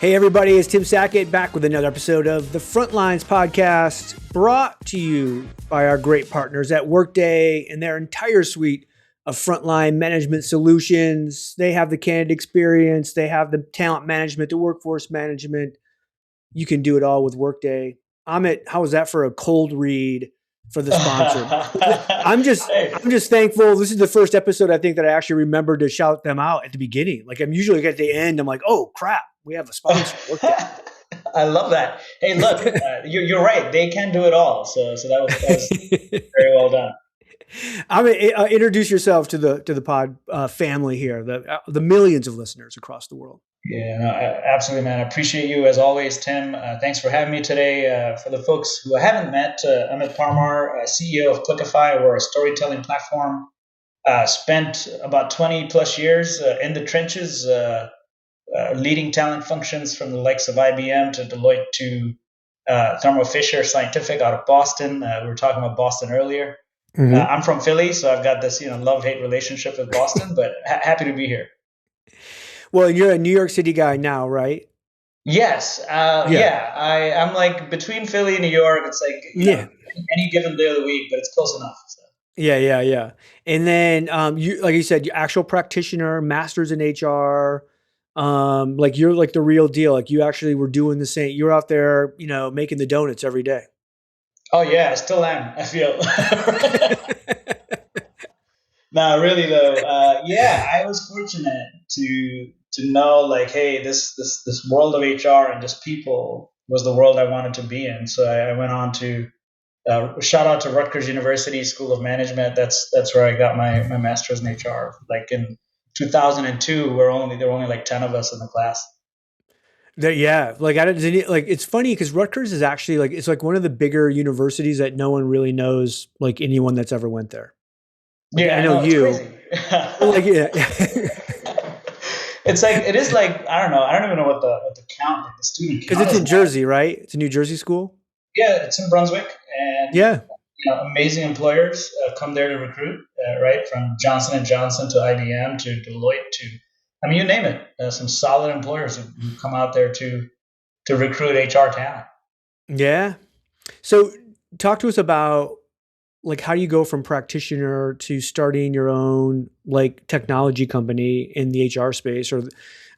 Hey everybody, it's Tim Sackett back with another episode of the Frontlines Podcast, brought to you by our great partners at Workday and their entire suite of frontline management solutions. They have the candidate experience, they have the talent management, the workforce management. You can do it all with Workday. Amit, how was that for a cold read for the sponsor? I'm just thankful. This is the first episode I think that I actually remembered to shout them out at the beginning. Like I'm usually at the end, I'm like, oh crap, we have a sponsor. I love that. Hey, look, you're right. They can do it all. So that was very well done. Introduce yourself to the pod family here, the millions of listeners across the world. Yeah, no, absolutely, man. I appreciate you as always, Tim. Thanks for having me today. For the folks who I haven't met, Amit Parmar, CEO of Cliquify. We're a storytelling platform. Spent about 20 plus years in the trenches, leading talent functions from the likes of IBM to Deloitte to Thermo Fisher Scientific out of Boston. We were talking about Boston earlier. Mm-hmm. I'm from Philly, so I've got this love-hate relationship with Boston, but happy to be here. Well, you're a New York City guy now, right? Yes. I'm like between Philly and New York. It's like any given day of the week, but it's close enough. So. Yeah. And then you, like you said, you're actual practitioner, master's in HR. Like you're like the real deal. Like you actually were doing the same. You're out there, making the donuts every day. Oh yeah, I still am. I feel. No, really though. I was fortunate to know like, hey, this world of HR and just people was the world I wanted to be in. So I went on to shout out to Rutgers University School of Management. That's where I got my master's in HR. Like in 2002, there were only like 10 of us in the class. It's funny because Rutgers is actually it's like one of the bigger universities that no one really knows, like anyone that's ever went there. Yeah, I know you. It's like it is like I don't know. I don't even know what the count, like the student count. Because it's in Jersey, right? It's a New Jersey school. Yeah, it's in Brunswick, and amazing employers come there to recruit. Right, from Johnson & Johnson to IBM to Deloitte to, you name it. Some solid employers who come out there to recruit HR talent. Yeah. So talk to us about like how do you go from practitioner to starting your own like technology company in the HR space, or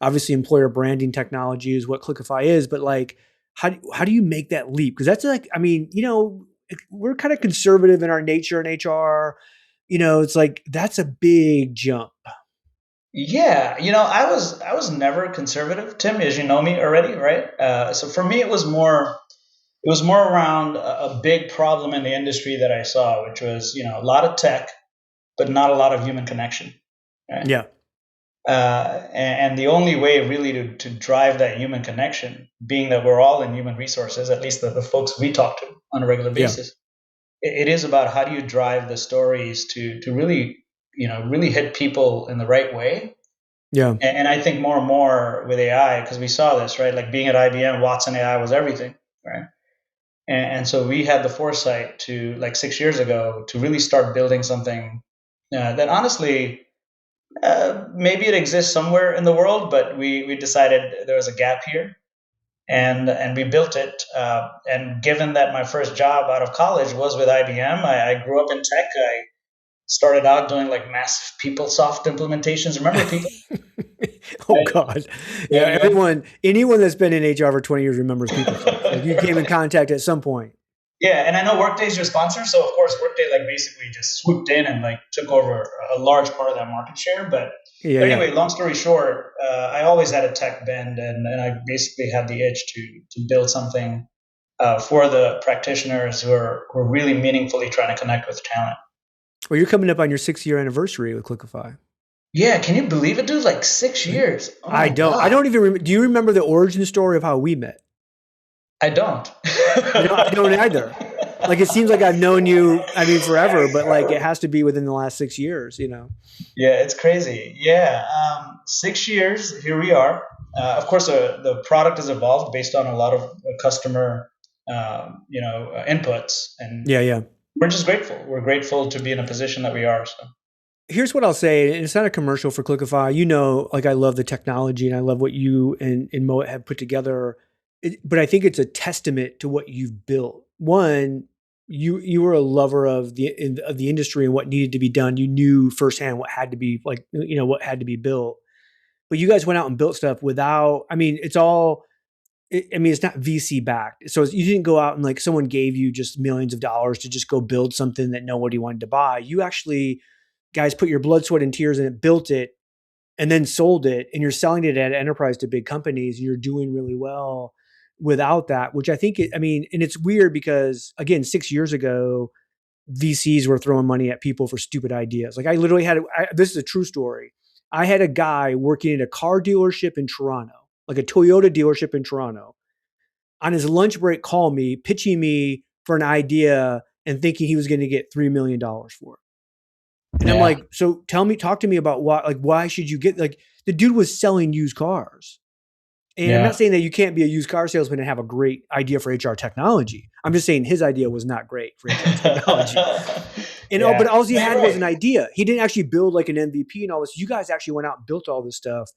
obviously employer branding technology is what Cliquify is, but like how do you make that leap? Because that's like, we're kind of conservative in our nature in HR. It's like that's a big jump. Yeah, I was never conservative, Tim, as you know me already, right? So for me, it was more around a big problem in the industry that I saw, which was, a lot of tech, but not a lot of human connection. Right? Yeah. And the only way really to drive that human connection, being that we're all in human resources, at least the folks we talk to on a regular basis, it is about how do you drive the stories to really, really hit people in the right way. Yeah. And I think more and more with AI, because we saw this, right? Like being at IBM, Watson AI was everything, right? And so we had the foresight to, like 6 years ago, to really start building something that honestly, maybe it exists somewhere in the world, but we decided there was a gap here, and we built it. And given that my first job out of college was with IBM, I grew up in tech. I started out doing like massive PeopleSoft implementations. Remember people? Oh God. Yeah. Anyone that's been in HR for 20 years remembers PeopleSoft. Like you came in contact at some point. Yeah. And I know Workday's your sponsor. So of course Workday like basically just swooped in and like took over a large part of that market share. But anyway, long story short, I always had a tech bend and I basically had the itch to build something for the practitioners who are really meaningfully trying to connect with talent. Well, you're coming up on your 6-year anniversary with Cliquify. Yeah, can you believe it, dude? Like 6 years. Oh I don't. God. I don't even remember. Do you remember the origin story of how we met? I don't. I don't either. Like it seems like I've known you, forever, but like it has to be within the last 6 years, Yeah, it's crazy. Yeah, 6 years. Here we are. Of course, the product has evolved based on a lot of customer, inputs, and yeah. We're just grateful. We're grateful to be in a position that we are. So. here's what I'll say, and it's not a commercial for Cliquify. Like I love the technology and I love what you and Moet have put together. But I think it's a testament to what you've built. One, you were a lover of the industry and what needed to be done. You knew firsthand what had to be what had to be built. But you guys went out and built stuff without. I mean, it's all. It's not VC backed. So you didn't go out and like someone gave you just millions of dollars to just go build something that nobody wanted to buy. You actually, guys, put your blood, sweat, and tears in it, built it, and then sold it. And you're selling it at enterprise to big companies. And you're doing really well without that, which I think, and it's weird because, again, 6 years ago, VCs were throwing money at people for stupid ideas. Like I literally this is a true story. I had a guy working at a car dealership in Toronto, like a Toyota dealership in Toronto, on his lunch break, call me, pitching me for an idea and thinking he was going to get $3 million for it. And I'm like, so talk to me about why should you get, like, the dude was selling used cars. And I'm not saying that you can't be a used car salesman and have a great idea for HR technology. I'm just saying his idea was not great for HR technology. But all he had was an idea. He didn't actually build like an MVP and all this. You guys actually went out and built all this stuff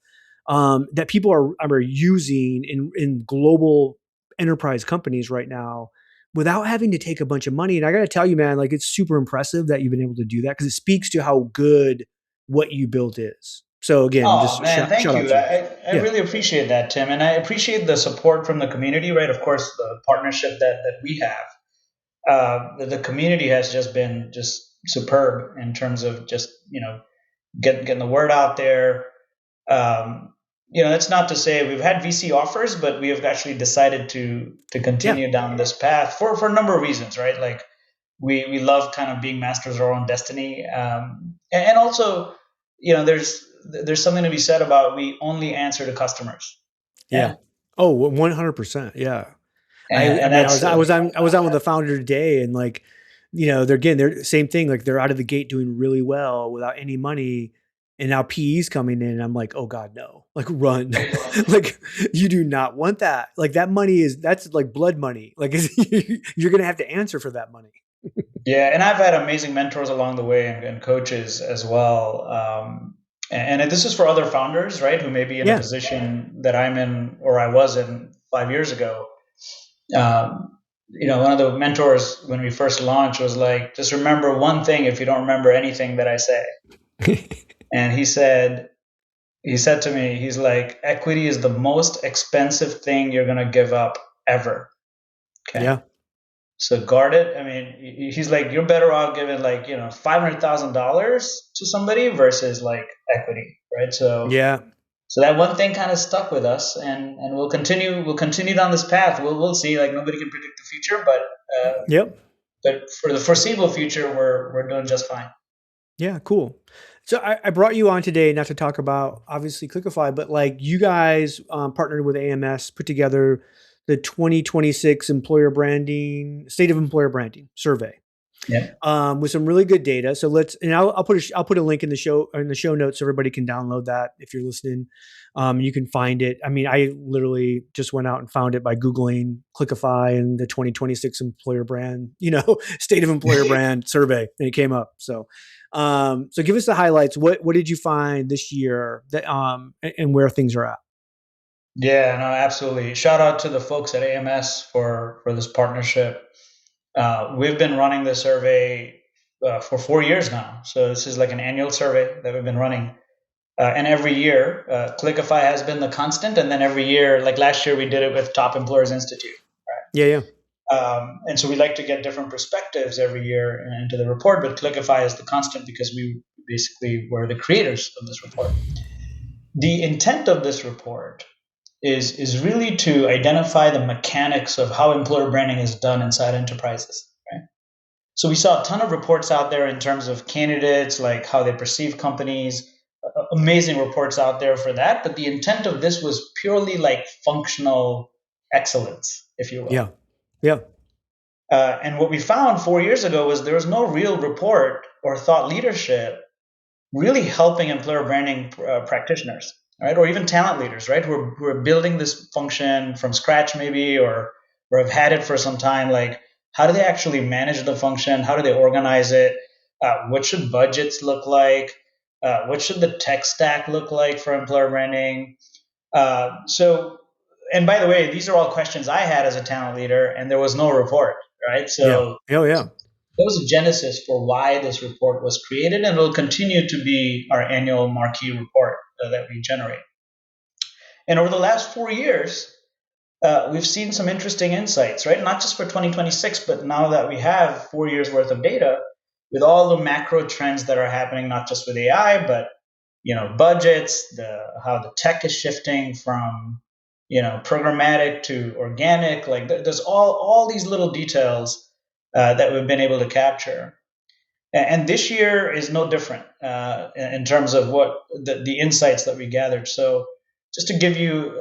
that people are using in global enterprise companies right now without having to take a bunch of money. And I got to tell you, man, like it's super impressive that you've been able to do that because it speaks to how good what you built is. So again, thank you. I really appreciate that, Tim. And I appreciate the support from the community, right? Of course, the partnership that we have. The community has just been just superb in terms of just, getting the word out there. That's not to say we've had VC offers, but we have actually decided to continue down this path for a number of reasons, right? Like we love kind of being masters of our own destiny. And also, there's something to be said about we only answer to customers. Yeah. Oh, 100%. Yeah. I was on with the founder today and like, they're same thing. Like they're out of the gate doing really well without any money. And now PE's coming in and I'm like, oh God, no, like run. Like you do not want that. Like that money that's like blood money. Like you're going to have to answer for that money. Yeah. And I've had amazing mentors along the way and coaches as well. And this is for other founders, right, who may be in a position that I'm in or I was in 5 years ago. One of the mentors when we first launched was like, just remember one thing if you don't remember anything that I say. And he said to me, he's like, equity is the most expensive thing you're going to give up ever. Okay. Yeah. So guard it. I mean, he's like, you're better off giving like, $500,000 to somebody versus like equity. Right. So, so that one thing kind of stuck with us and we'll continue down this path. We'll see, like nobody can predict the future, but for the foreseeable future, we're doing just fine. Yeah. Cool. So I brought you on today, not to talk about obviously Cliquify, but like you guys partnered with AMS, put together the 2026 State of Employer Branding survey. Yeah. With some really good data. So I'll put a link in the show notes so everybody can download that if you're listening. You can find it. I mean, I literally just went out and found it by Googling Cliquify and the 2026 Employer Brand, State of Employer Brand survey, and it came up. So give us the highlights. What did you find this year that and where things are at? Yeah, no, absolutely. Shout out to the folks at AMS for this partnership. We've been running this survey for 4 years now. So this is like an annual survey that we've been running. And every year, Cliquify has been the constant. And then every year, like last year, we did it with Top Employers Institute. Right? Yeah. And so we like to get different perspectives every year into the report, but Cliquify is the constant because we basically were the creators of this report. The intent of this report is really to identify the mechanics of how employer branding is done inside enterprises. Right? So we saw a ton of reports out there in terms of candidates, like how they perceive companies, amazing reports out there for that. But the intent of this was purely like functional excellence, if you will. Yeah. Yeah. And what we found 4 years ago was there was no real report or thought leadership really helping employer branding practitioners, right? Or even talent leaders, right? Who are building this function from scratch maybe, or have had it for some time. Like, how do they actually manage the function? How do they organize it? What should budgets look like? What should the tech stack look like for employer branding? And by the way, these are all questions I had as a talent leader, and there was no report, right? Yeah. So Oh, yeah. that was a genesis for why this report was created, and will continue to be our annual marquee report that we generate. And over the last 4 years, we've seen some interesting insights, right? Not just for 2026, but now that we have 4 years worth of data with all the macro trends that are happening, not just with AI, but budgets, how the tech is shifting from programmatic to organic. Like there's all these little details that we've been able to capture. And this year is no different in terms of what the insights that we gathered. So just to give you,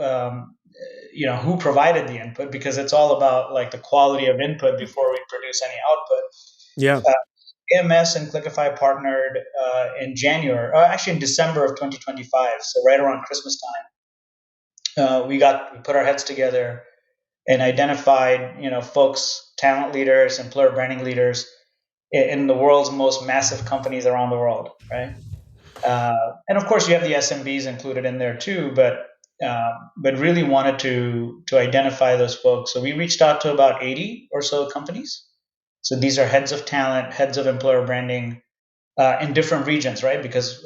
who provided the input, because it's all about like the quality of input before we produce any output. Yeah. AMS and Cliquify partnered in January, actually in December of 2025, so right around Christmas time. We put our heads together and identified, folks, talent leaders, employer branding leaders in the world's most massive companies around the world, right? And of course, you have the SMBs included in there too, but really wanted to identify those folks. So we reached out to about 80 or so companies. So these are heads of talent, heads of employer branding in different regions, right? Because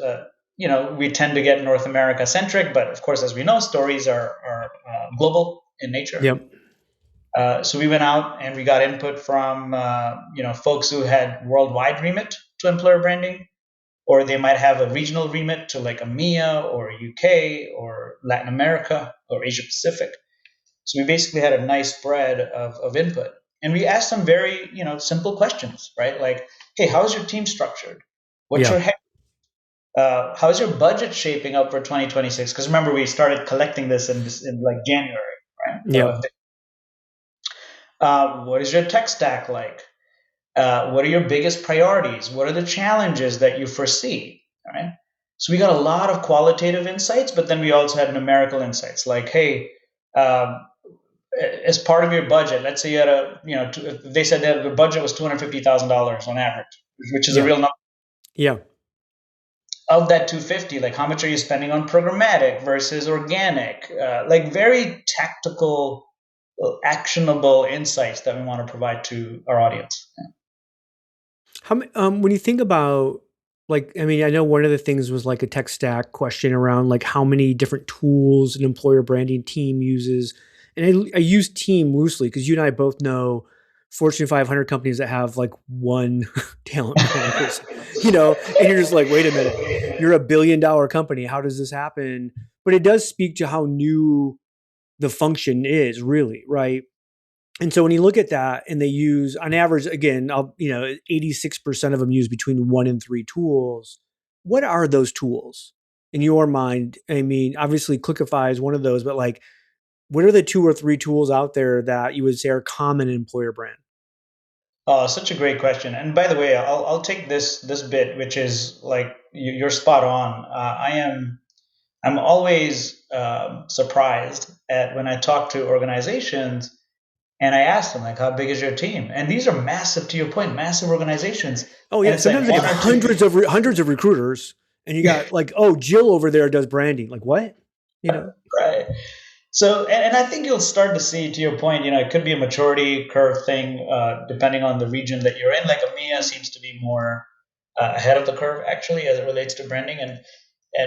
we tend to get North America centric, but of course, as we know, stories are global in nature. Yep. So we went out and we got input from folks who had worldwide remit to employer branding, or they might have a regional remit to like EMEA or UK or Latin America or Asia Pacific. So we basically had a nice spread of input. And we asked some very, simple questions, right? Like, hey, how's your team structured? What's your how's your budget shaping up for 2026? Because remember, we started collecting this in like January, right? Yeah. What is your tech stack like? What are your biggest priorities? What are the challenges that you foresee? All right. So we got a lot of qualitative insights, but then we also had numerical insights like, hey, as part of your budget, let's say you had they said that the budget was $250,000 on average, which is a real number. Yeah. Of that 250, like how much are you spending on programmatic versus organic? Like very tactical, actionable insights that we want to provide to our audience. When you think about, like, I mean, I know one of the things was like a tech stack question around like how many different tools an employer branding team uses. And I use team loosely because you and I both know Fortune 500 companies that have like one talent brand person, and you're just like, wait a minute, you're a $1 billion company. How does this happen? But it does speak to how new the function is really, right? And so when you look at that and they use on average, again, 86% of them use between 1 and 3 tools. What are those tools in your mind? I mean, obviously Cliquify is one of those, but like, what are the 2 or 3 tools out there that you would say are common in employer brand? Oh, such a great question. And by the way, I'll take this bit, which is like you're spot on. I'm always surprised at when I talk to organizations and I ask them like, how big is your team? And these are massive, to your point, massive organizations. Oh yeah, sometimes like they have hundreds of recruiters, and you got like, oh, Jill over there does branding. Like what? Right. So, and I think you'll start to see, to your point, it could be a maturity curve thing, depending on the region that you're in. Like EMEA seems to be more ahead of the curve, actually, as it relates to branding. And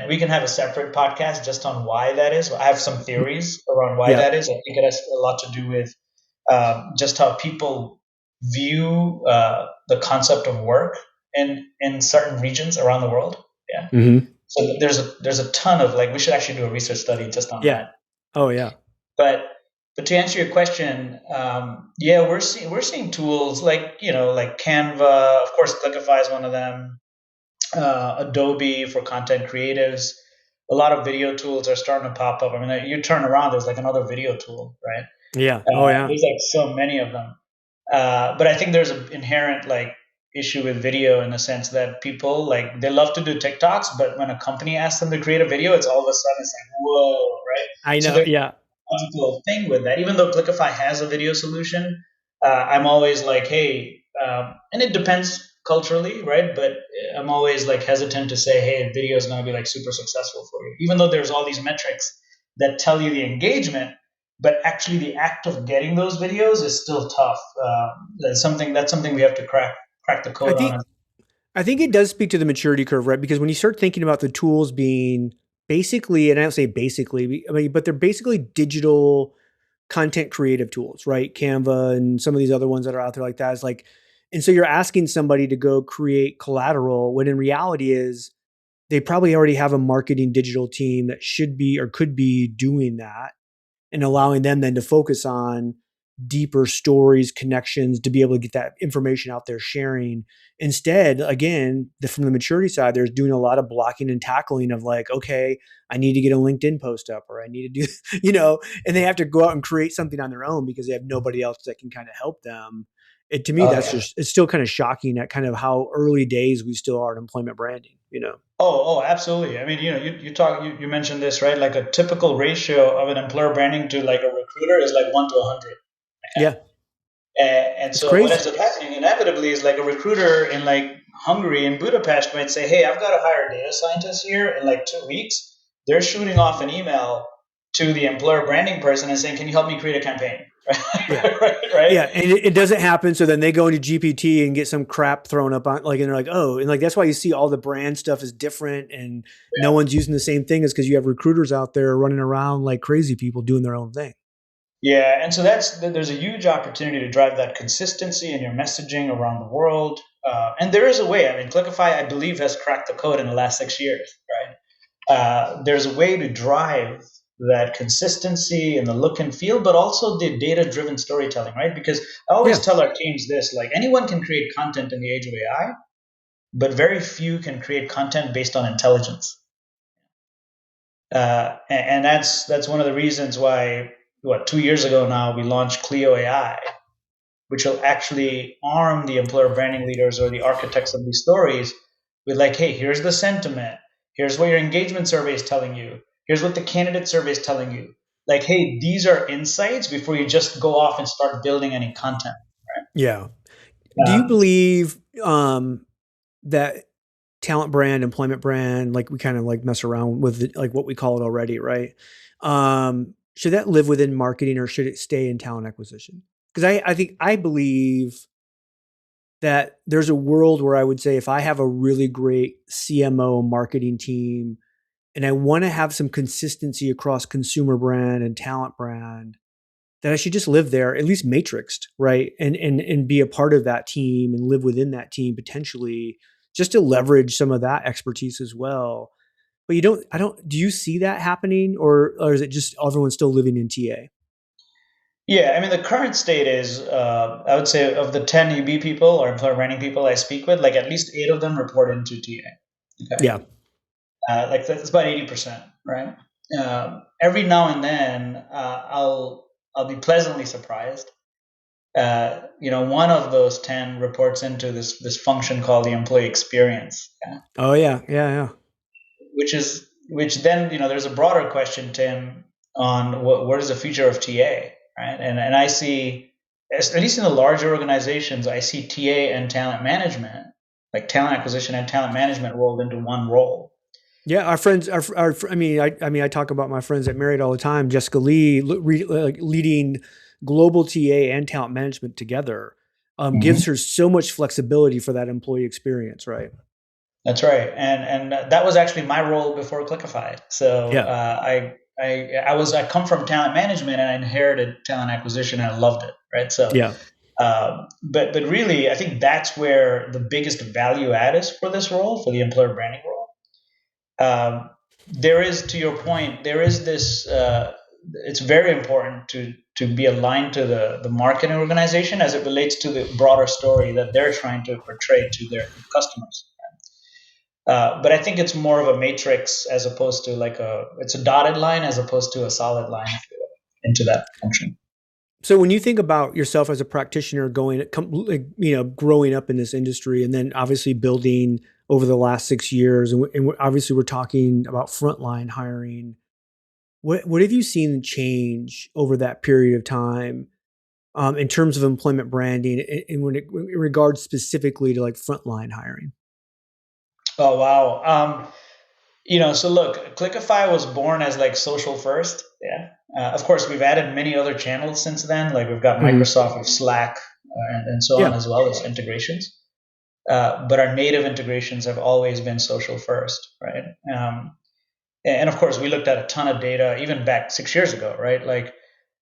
we can have a separate podcast just on why that is. I have some theories around why that is. I think it has a lot to do with just how people view the concept of work in certain regions around the world. Yeah. Mm-hmm. So there's a ton of like, we should actually do a research study just on that. Oh yeah. But to answer your question, we're seeing tools like like Canva. Of course, Cliquify is one of them. Adobe for content creatives. A lot of video tools are starting to pop up. I mean, you turn around, there's like another video tool, right? Yeah. Oh yeah. There's like so many of them. But I think there's an inherent like issue with video in the sense that people like they love to do TikToks, but when a company asks them to create a video, it's all of a sudden it's like whoa, right? I know. So there's a logical thing with that. Even though Cliquify has a video solution, I'm always like, hey, and it depends culturally, right? But I'm always like hesitant to say, hey, video is going to be like super successful for you, even though there's all these metrics that tell you the engagement. But actually, the act of getting those videos is still tough. That's something we have to crack the I code on. think I think it does speak to the maturity curve, right? Because when you start thinking about the tools being basically, and I don't say basically, I mean, but they're basically digital content creative tools, right? Canva and some of these other ones that are out there like that is like, and so you're asking somebody to go create collateral when in reality is they probably already have a marketing digital team that should be or could be doing that and allowing them then to focus on deeper stories, connections to be able to get that information out there sharing. Instead, again, from the maturity side, there's doing a lot of blocking and tackling of like, okay, I need to get a LinkedIn post up or I need to do, and they have to go out and create something on their own because they have nobody else that can kind of help them. To me, Oh that's yeah. just, it's still kind of shocking at kind of how early days we still are in employment branding. Oh, absolutely. I mean, you mentioned this, right? Like a typical ratio of an employer branding to like a recruiter is like 1 to 100. Yeah, And it's so what ends crazy. up happening inevitably is like a recruiter in like Hungary and Budapest might say, hey, I've got to hire data scientists here in like 2 weeks. They're shooting off an email to the employer branding person and saying, can you help me create a campaign? Yeah. Right? Yeah, and it doesn't happen. So then they go into GPT and get some crap thrown up on, like, and they're like, oh, and like that's why you see all the brand stuff is different, and no one's using the same thing, is because you have recruiters out there running around like crazy people doing their own thing. Yeah, and so there's a huge opportunity to drive that consistency in your messaging around the world. And there is a way. I mean, Cliquify, I believe, has cracked the code in the last 6 years, right? There's a way to drive that consistency and the look and feel, but also the data-driven storytelling, right? Because I always Yeah, tell our teams this: like anyone can create content in the age of AI, but very few can create content based on intelligence. And that's one of the reasons why 2 years ago now we launched Clio AI, which will actually arm the employer branding leaders or the architects of these stories with like, hey, here's the sentiment, here's what your engagement survey is telling you, here's what the candidate survey is telling you. Like, hey, these are insights before you just go off and start building any content. yeah. Do you Um, believe that talent brand, employment brand, like we kind of like mess around with it, like what we call it already, right? Should that live within marketing or should it stay in talent acquisition? Because I believe that there's a world where I would say if I have a really great CMO marketing team and I want to have some consistency across consumer brand and talent brand, that I should just live there, at least matrixed, right? And be a part of that team and live within that team potentially, just to leverage some of that expertise as well. But do you see that happening, or is it just everyone's still living in TA? yeah, I mean, the current state is, I would say, of the 10 EB people or employer branding people I speak with, like at least 8 of them report into TA. Okay. Yeah. Like that's about 80%, right? Every now and then, I'll be pleasantly surprised. One of those 10 reports into this function called the employee experience, yeah? Oh yeah. Yeah. Yeah. Which then there's a broader question, Tim, on what is the future of TA, right? And I see, at least in the larger organizations, I see TA and talent management, like talent acquisition and talent management, rolled into one role. Yeah, our friends, I talk about my friends at Marriott all the time. Jessica Lee, like leading global TA and talent management together, gives Mhm. her so much flexibility for that employee experience, right? That's right, and that was actually my role before Cliquify. So Yeah, I come from talent management and I inherited talent acquisition and I loved it. Right. So, yeah, but really, I think that's where the biggest value add is for this role, for the employer branding role. There is, to your point, there is this. It's very important to be aligned to the marketing organization as it relates to the broader story that they're trying to portray to their customers. But I think it's more of a matrix as opposed to it's a dotted line as opposed to a solid line, if you will, into that function. So when you think about yourself as a practitioner growing up in this industry and then obviously building over the last 6 years, and obviously we're talking about frontline hiring, what have you seen change over that period of time? in terms of employment branding in regards specifically to like frontline hiring? Oh, wow. So look, Cliquify was born as like social first. Yeah. Of course, we've added many other channels since then. Like we've got Mm-hmm. Microsoft with Slack and so on, Yeah. as well as integrations. But our native integrations have always been social first, right? And of course, we looked at a ton of data even back 6 years ago, right? Like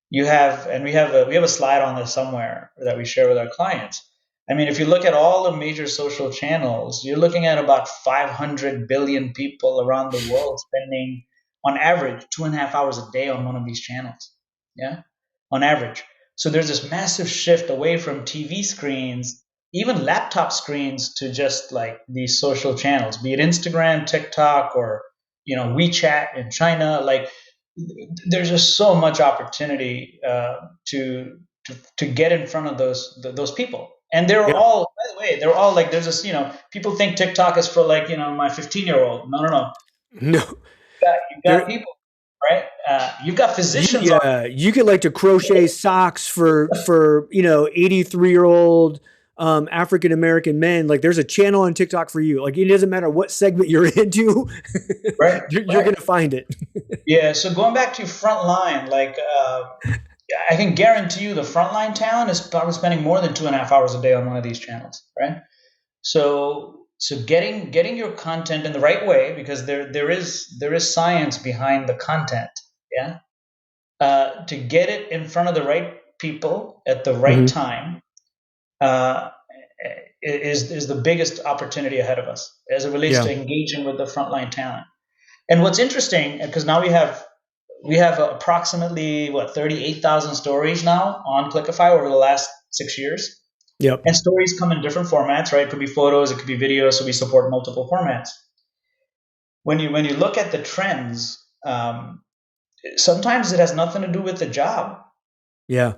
you have, and we have a slide on this somewhere that we share with our clients. I mean, if you look at all the major social channels, you're looking at about 500 billion people around the world spending, on average, 2.5 hours a day on one of these channels. Yeah, on average. So there's this massive shift away from TV screens, even laptop screens, to just like these social channels, be it Instagram, TikTok, or WeChat in China. Like there's just so much opportunity to get in front of those people, and they're Yeah. all, by the way, they're all like, there's this, people think TikTok is for like, my 15-year-old. No, no, no. No. You've got There, people, right? You've got physicians on. you could like to crochet socks for 83-year-old African American men. Like there's a channel on TikTok for you. Like it doesn't matter what segment you're into, Right, you're right. gonna find it. Yeah, so going back to frontline, like I can guarantee you the frontline talent is probably spending more than 2.5 hours a day on one of these channels, right? So getting your content in the right way, because there is science behind the content, yeah. To get it in front of the right people at the right Hmm. time, uh, is the biggest opportunity ahead of us as it relates Yeah. to engaging with the frontline talent. And what's interesting, because now we have approximately, 38,000 stories now on Cliquify over the last 6 years. Yep. And stories come in different formats, right? It could be photos, it could be videos, so we support multiple formats. When you look at the trends, sometimes it has nothing to do with the job. Yeah.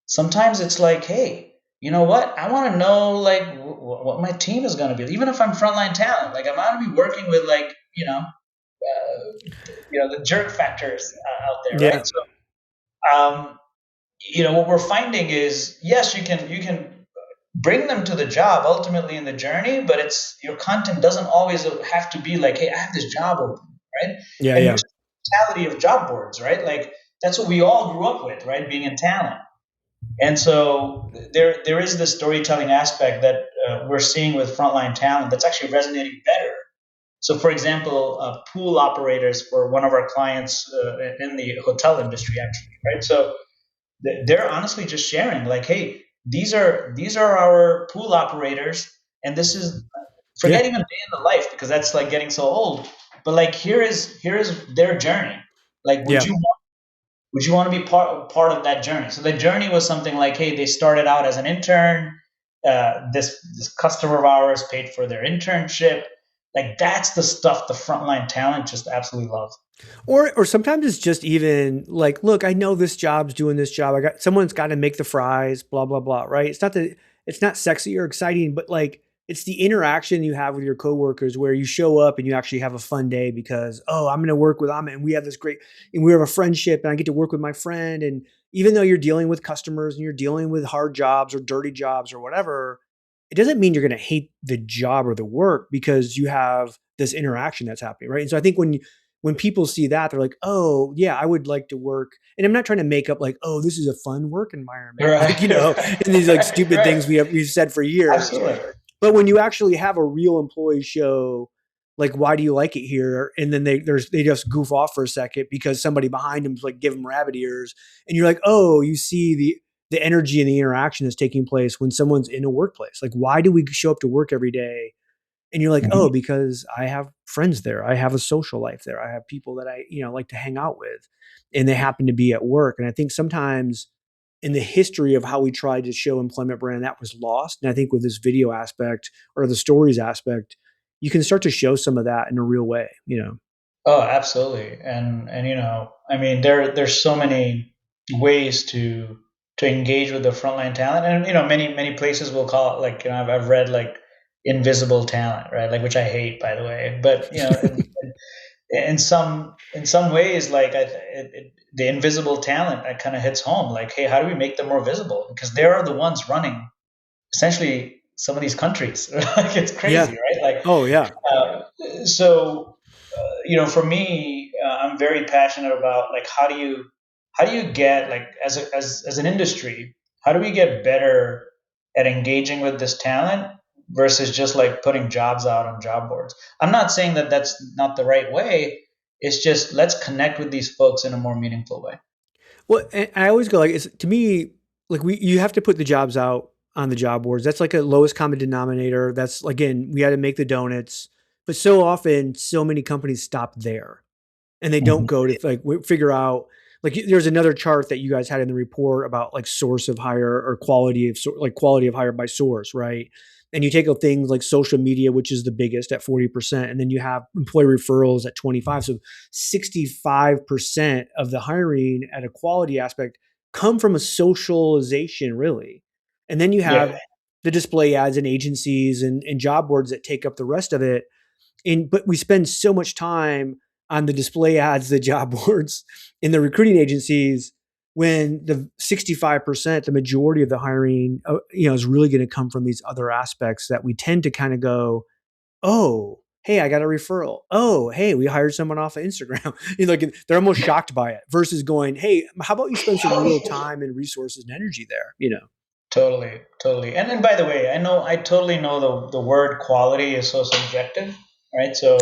Sometimes it's like, hey, you know what? I want to know like what my team is going to be. Even if I'm frontline talent, like I'm going to be working with like the jerk factors out there, right? Yeah. So what we're finding is, yes, you can bring them to the job ultimately in the journey, but it's your content doesn't always have to be like, hey, I have this job open, right? Yeah. And Yeah. here's the mentality of job boards, right? Like that's what we all grew up with, right? Being in talent. And so there is this storytelling aspect that we're seeing with frontline talent that's actually resonating better. So, for example, pool operators for one of our clients in the hotel industry, actually, right? So they're honestly just sharing, like, hey, these are our pool operators, and this is, Yeah. forget even day in the life, because that's like getting so old. But like, here is their journey. Like, would Yeah. you want to be part of that journey? So the journey was something like, hey, they started out as an intern. This customer of ours paid for their internship. Like that's the stuff the frontline talent just absolutely love. Or sometimes it's just even like, look, I know this job's doing this job. I got someone's got to make the fries, blah blah blah, right? It's not sexy or exciting, but like it's the interaction you have with your coworkers where you show up and you actually have a fun day because, oh, I'm going to work with Amit and we have this great and we have a friendship and I get to work with my friend, and even though you're dealing with customers and you're dealing with hard jobs or dirty jobs or whatever, it doesn't mean you're going to hate the job or the work because you have this interaction that's happening, right? And so I think when people see that, they're like, oh, yeah, I would like to work. And I'm not trying to make up like, oh, this is a fun work environment. Like, Right, and these like right, stupid right. things we've said for years. Absolutely. But when you actually have a real employee show, like, why do you like it here? And then they just goof off for a second because somebody behind them is like, give them rabbit ears. And you're like, oh, you see the energy and the interaction that's taking place when someone's in a workplace. Like, why do we show up to work every day? And you're like, Mhm. oh, because I have friends there. I have a social life there. I have people that I, like to hang out with, and they happen to be at work. And I think sometimes in the history of how we tried to show employment brand, that was lost. And I think with this video aspect or the stories aspect, you can start to show some of that in a real way. Oh, absolutely. And I mean, there's so many ways to engage with the frontline talent, and many places will call it, like, I've read like invisible talent, right? Like, which I hate, by the way. But in some ways, like, the invisible talent that kind of hits home. Like, hey, how do we make them more visible? Because they are the ones running essentially some of these countries. Like, it's crazy, Yeah. right? Like, Oh yeah. so for me, I'm very passionate about like how do you get like as an industry, how do we get better at engaging with this talent versus just like putting jobs out on job boards? I'm not saying that that's not the right way. It's just let's connect with these folks in a more meaningful way. Well, and I always go like, it's to me, like you have to put the jobs out on the job boards. That's like a lowest common denominator. That's again, we had to make the donuts, but so often, so many companies stop there and they don't Mhm. go to like figure out like there's another chart that you guys had in the report about like source of hire or quality of like quality of hire by source, right? And you take things like social media, which is the biggest at 40%, and then you have employee referrals at 25. So 65% of the hiring at a quality aspect come from a socialization, really. And then you Yeah, have the display ads and agencies and job boards that take up the rest of it. But we spend so much time on the display ads, the job boards, in the recruiting agencies when the 65%, the majority of the hiring, is really going to come from these other aspects that we tend to kind of go, oh, hey, I got a referral. Oh, hey, we hired someone off of Instagram. Like they're almost shocked by it versus going, hey, how about you spend some real time and resources and energy there? totally, totally. And then, by the way, I totally know the word quality is so subjective, right? So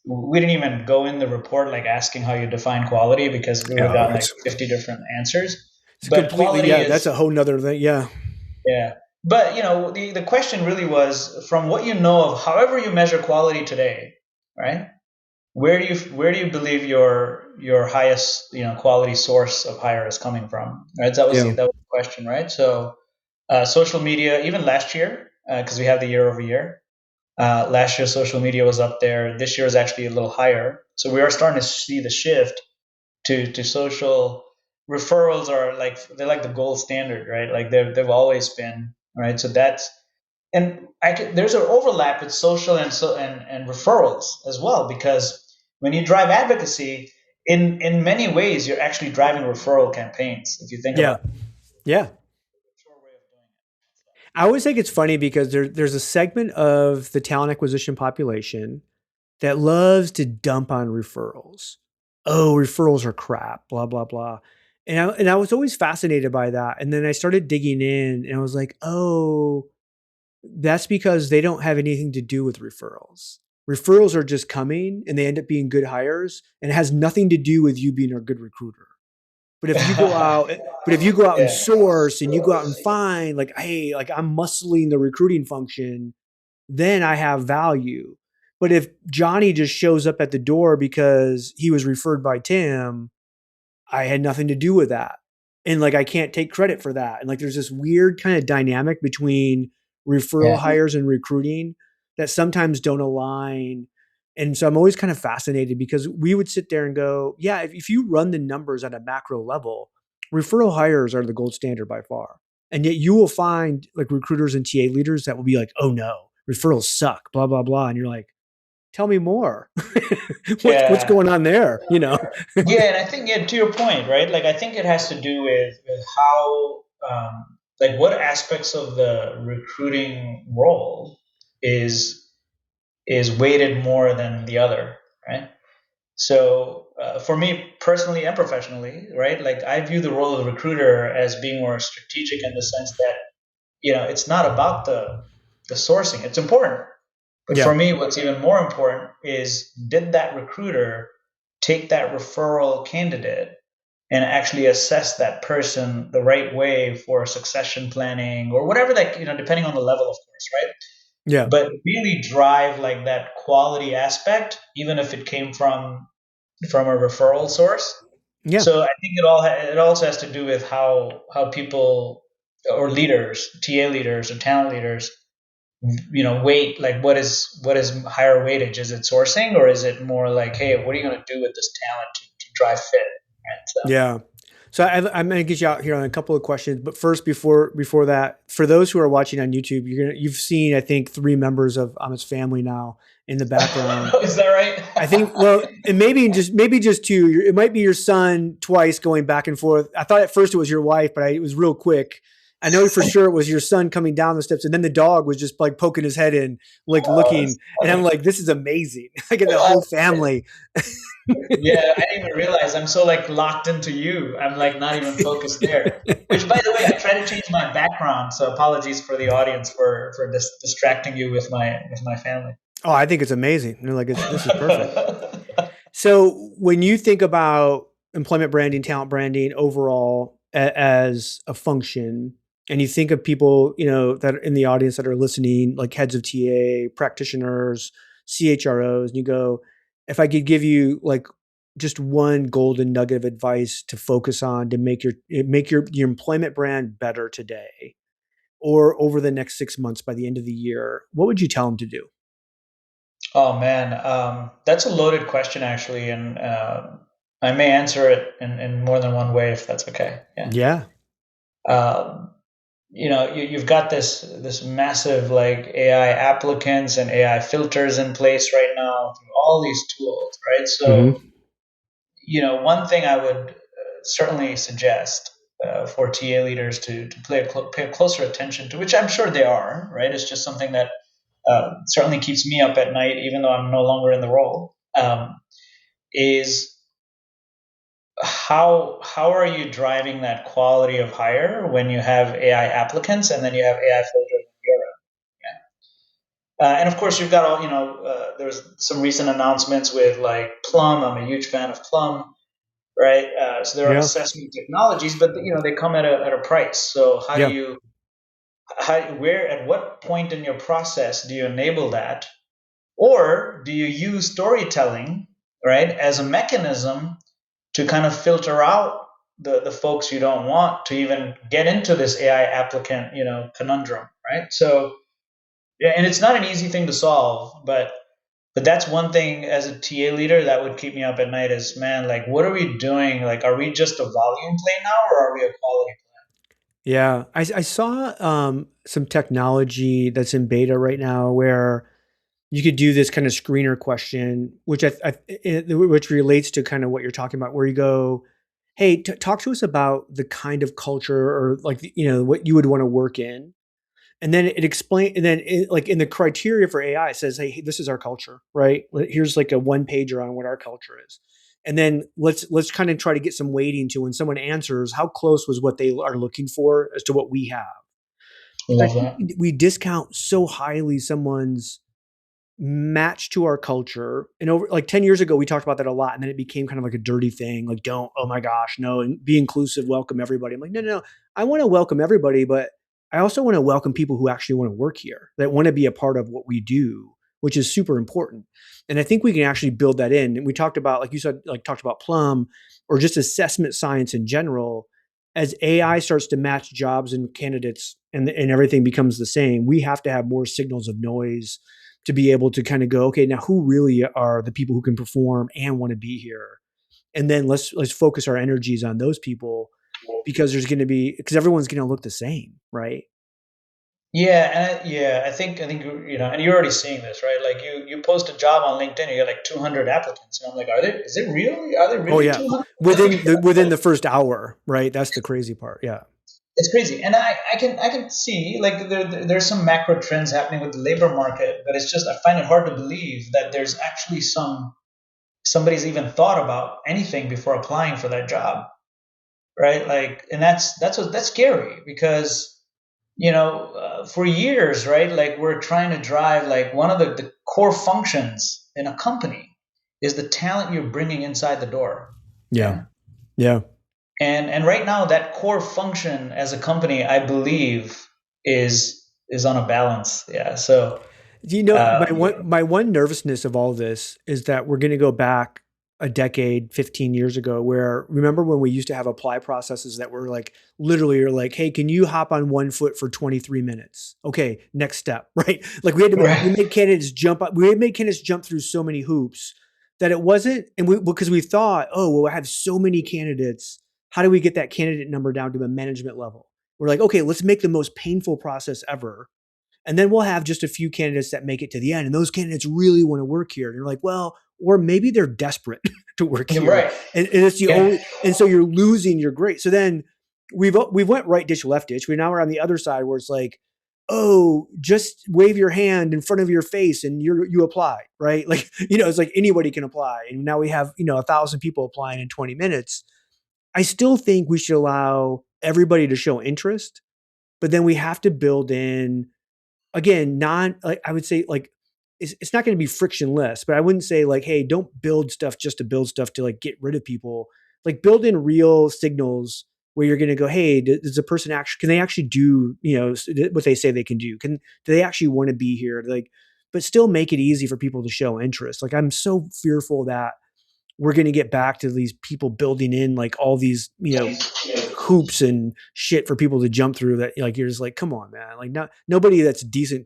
we didn't even go in the report like asking how you define quality because we would have Oh, gotten like 50 different answers. it's But completely, quality yeah, that's is, a whole nother thing. Yeah. yeah. But the question really was from what you know of however you measure quality today, right? Where do you believe your highest quality source of hire is coming from? Right. Yeah. That was the question, right? So social media, even last year, because we have the year over year. Last year, social media was up there. This year is actually a little higher. So we are starting to see the shift to social. Referrals are like they're like the gold standard, right? Like they've always been, right? So that's and there's an overlap with social and referrals as well because when you drive advocacy, in many ways you're actually driving referral campaigns if you think about Yeah. it. Yeah. Short way of doing I always think it's funny because there's a segment of the talent acquisition population that loves to dump on referrals. Oh, referrals are crap, blah, blah, blah. And I was always fascinated by that. And then I started digging in and I was like, oh, that's because they don't have anything to do with referrals. Referrals are just coming and they end up being good hires and it has nothing to do with you being a good recruiter. But if you go out, it. but if you go out and Yeah. source and you go out and find like, hey, like I'm muscling the recruiting function, then I have value. But if Johnny just shows up at the door because he was referred by Tim, I had nothing to do with that. And like I can't take credit for that. And like there's this weird kind of dynamic between referral Yeah. hires and recruiting that sometimes don't align. And so I'm always kind of fascinated because we would sit there and go, yeah, if you run the numbers at a macro level, referral hires are the gold standard by far. And yet you will find like recruiters and TA leaders that will be like, oh no, referrals suck, blah, blah, blah. And you're like, tell me more. What's Yeah. going on there? Yeah, and I think, yeah, to your point, right? Like I think it has to do with how like what aspects of the recruiting role is is weighted more than the other, right? So for me personally and professionally, right? Like I view the role of the recruiter as being more strategic in the sense that it's not about the sourcing. It's important, but Yeah. for me, what's even more important is did that recruiter take that referral candidate and actually assess that person the right way for succession planning or whatever that, depending on the level, of course, right? Yeah. But really drive like that quality aspect, even if it came from a referral source. Yeah. So I think it also has to do with how people or leaders, TA leaders or talent leaders, weight like what is higher weightage? Is it sourcing or is it more like, hey, what are you going to do with this talent to drive fit? Right. So Yeah. So I'm going to get you out here on a couple of questions, but first, before that, for those who are watching on YouTube, you've seen I think three members of Amit's family now, in the background. Is that right? I think, well, and maybe just two. It might be your son twice going back and forth. I thought at first it was your wife, but it was real quick. I know for sure it was your son coming down the steps, and then the dog was just like poking his head in, like looking. And I'm like, this is amazing. I get the whole family. Yeah, I didn't even realize I'm so like locked into you. I'm like not even focused there. Which, by the way, I try to change my background. So apologies for the audience for distracting you with my family. Oh, I think it's amazing. You're like, this is perfect. So when you think about employment branding, talent branding overall as a function, and you think of people, that are in the audience that are listening, like heads of TA, practitioners, CHROs, and you go, if I could give you like just one golden nugget of advice to focus on to make your employment brand better today or over the next 6 months by the end of the year, what would you tell them to do? Oh man, that's a loaded question actually, and I may answer it in more than one way if that's okay. Yeah. You've got this massive like AI applicants and AI filters in place right now through all these tools, right? So, one thing I would certainly suggest for TA leaders to pay closer attention to, which I'm sure they are, right? It's just something that certainly keeps me up at night, even though I'm no longer in the role, is how are you driving that quality of hire when you have AI applicants and then you have AI filters in Europe? And of course, you've got all, there's some recent announcements with like Plum. I'm a huge fan of Plum, right? So there are assessment technologies, but they come at a price. So at what point in your process do you enable that? Or do you use storytelling, right, as a mechanism to kind of filter out the folks you don't want to even get into this AI applicant, conundrum, right? So, yeah, and it's not an easy thing to solve, but that's one thing as a TA leader that would keep me up at night is, man, like, what are we doing? Like, are we just a volume play now or are we a quality play? Yeah. I saw some technology that's in beta right now where you could do this kind of screener question, which which relates to kind of what you're talking about, where you go, hey, talk to us about the kind of culture or like, what you would want to work in. And then it explains, and then like in the criteria for AI, it says, hey, this is our culture, right? Here's like a one pager on what our culture is. And then let's kind of try to get some weighting to when someone answers, how close was what they are looking for as to what we have. I Love think that. we discount so highly someone's match to our culture. And over like 10 years ago, we talked about that a lot. And then it became kind of like a dirty thing. Like, oh my gosh, no, and be inclusive, welcome everybody. I'm like, no. I want to welcome everybody, but I also want to welcome people who actually want to work here, that want to be a part of what we do, which is super important. And I think we can actually build that in. And we talked about, like you said, talked about Plum or just assessment science in general. As AI starts to match jobs and candidates and everything becomes the same, we have to have more signals of noise to be able to kind of go, okay, now who really are the people who can perform and want to be here? And then let's focus our energies on those people because everyone's going to look the same, right? Yeah, I think and you're already seeing this, right? Like you post a job on LinkedIn, you get like 200 applicants, and I'm like, are they really 200? Within the first hour, right? That's the crazy part. Yeah. It's crazy, and I can see like there's some macro trends happening with the labor market, but it's just I find it hard to believe that there's actually somebody's even thought about anything before applying for that job, right? Like, and that's scary because for years, right? Like we're trying to drive like one of the core functions in a company is the talent you're bringing inside the door. Yeah. Yeah. And right now, that core function as a company, I believe, is on a balance. Yeah. So, my one nervousness of all this is that we're going to go back a decade, 15 years ago, where remember when we used to have apply processes that were like literally are like, hey, can you hop on one foot for 23 minutes? Okay, next step, right? Like we made candidates jump up. We had made candidates jump through so many hoops that it wasn't, because we thought, oh, well, I have so many candidates. How do we get that candidate number down to a management level? We're like, okay, let's make the most painful process ever. And then we'll have just a few candidates that make it to the end. And those candidates really want to work here. And you're like, well, or maybe they're desperate to work You're here. right. And it's the Yeah. only, and so you're losing your great. So then we've went right ditch, left ditch. We're on the other side where it's like, oh, just wave your hand in front of your face and you apply, right? Like, it's like anybody can apply. And now we have, 1,000 people applying in 20 minutes. I still think we should allow everybody to show interest, but then we have to build in, again, I would say like, it's not going to be frictionless, but I wouldn't say like, hey, don't build stuff just to build stuff to like get rid of people. Like build in real signals where you're going to go, hey, does a person can they actually do, what they say they can do? Do they actually want to be here? Like, but still make it easy for people to show interest. Like I'm so fearful that we're going to get back to these people building in like all these, hoops and shit for people to jump through that like, you're just like, come on, man. Like nobody that's decent,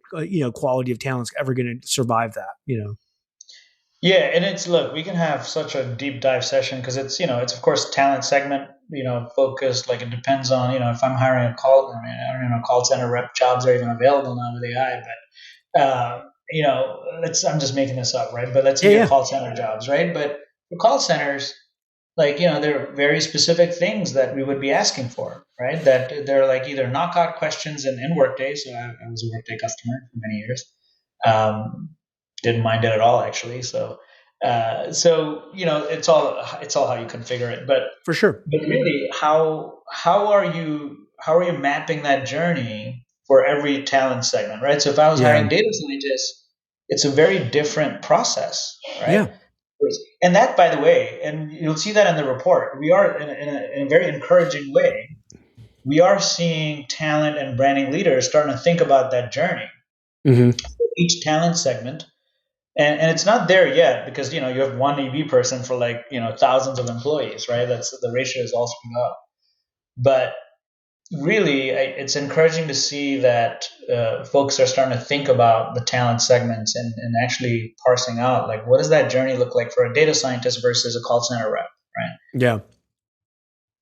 quality of talent is ever going to survive that. Yeah, and look, we can have such a deep dive session because it's of course talent segment, focused. Like it depends on, if I'm hiring I don't know, call center rep jobs are even available now with AI, but I'm just making this up, right? But let's say your call center jobs, right? But for call centers, like, there are very specific things that we would be asking for, right? That they're like either knockout questions in Workday. So I was a Workday customer for many years. Didn't mind it at all, actually. So it's all how you configure it. But for sure. But really, how are you mapping that journey for every talent segment, right? So if I was hiring data scientists, it's a very different process, right? Yeah. And that, by the way, and you'll see that in the report, we are in a very encouraging way. We are seeing talent and branding leaders starting to think about that journey. Mm-hmm. Each talent segment, and it's not there yet because you have one EB person for like thousands of employees, right? That's the ratio is all screwed up. But really, it's encouraging to see that folks are starting to think about the talent segments and actually parsing out like what does that journey look like for a data scientist versus a call center rep, right? Yeah.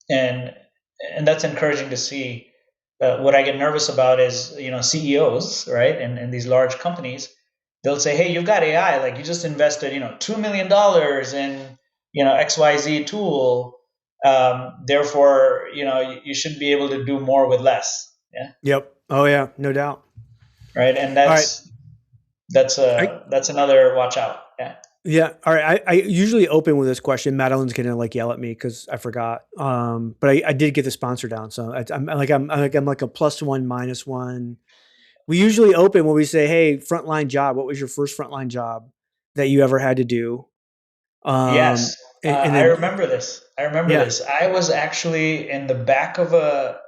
And that's encouraging to see. What I get nervous about is CEOs, right, and these large companies, they'll say, hey, you've got AI, like you just invested $2 million in XYZ tool. Therefore, you should be able to do more with less. Yeah. Yep. Oh yeah, no doubt. Right, and that's another watch out. Yeah. Yeah. All right. I usually open with this question. Madeline's gonna like yell at me because I forgot. But I did get the sponsor down, so I'm like a +1 -1. We usually open when we say, "Hey, frontline job. What was your first frontline job that you ever had to do?" Yes, and I then, remember this. I was actually in the back of a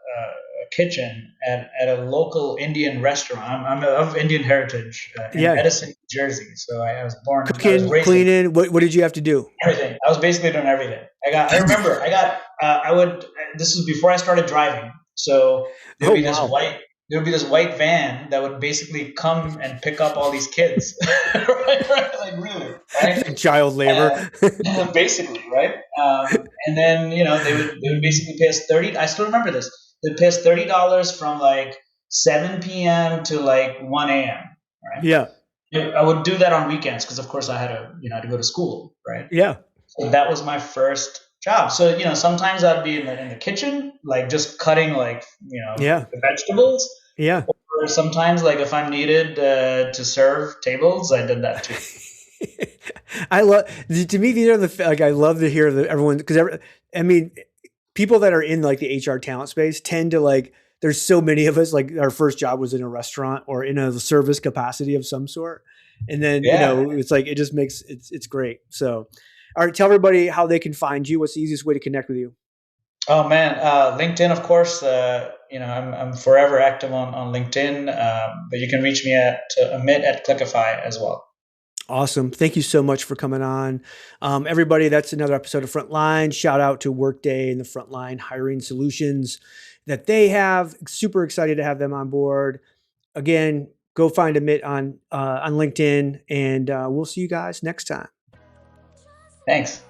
kitchen at a local Indian restaurant. I'm of Indian heritage in Edison, New Jersey. So I was born, cooking, cleaning. What did you have to do? Everything. I was basically doing everything. This was before I started driving. So there would be this white van that would basically come and pick up all these kids. right? Like really, right? Child labor. Basically, right? And then, they would basically pay us 30. I still remember this. They'd pay us $30 from like 7 p.m. to like 1 a.m. Right? Yeah. I would do that on weekends because, of course, I had to go to school, right? Yeah. So that was my first job. So sometimes I'd be in the kitchen, like just cutting like the vegetables. Yeah. Or sometimes, like if I'm needed to serve tables, I did that too. I love. To me, these are I love to hear everyone because people that are in like the HR talent space tend to like. There's so many of us, like our first job was in a restaurant or in a service capacity of some sort. And then, it's like, it just makes it's great. So, all right, tell everybody how they can find you. What's the easiest way to connect with you? Oh man. LinkedIn, of course, I'm forever active on LinkedIn, but you can reach me at Amit at Cliquify as well. Awesome. Thank you so much for coming on. Everybody, that's another episode of Frontline. Shout out to Workday and the Frontline hiring solutions that they have. Super excited to have them on board. Again, go find Amit on LinkedIn, and we'll see you guys next time. Thanks.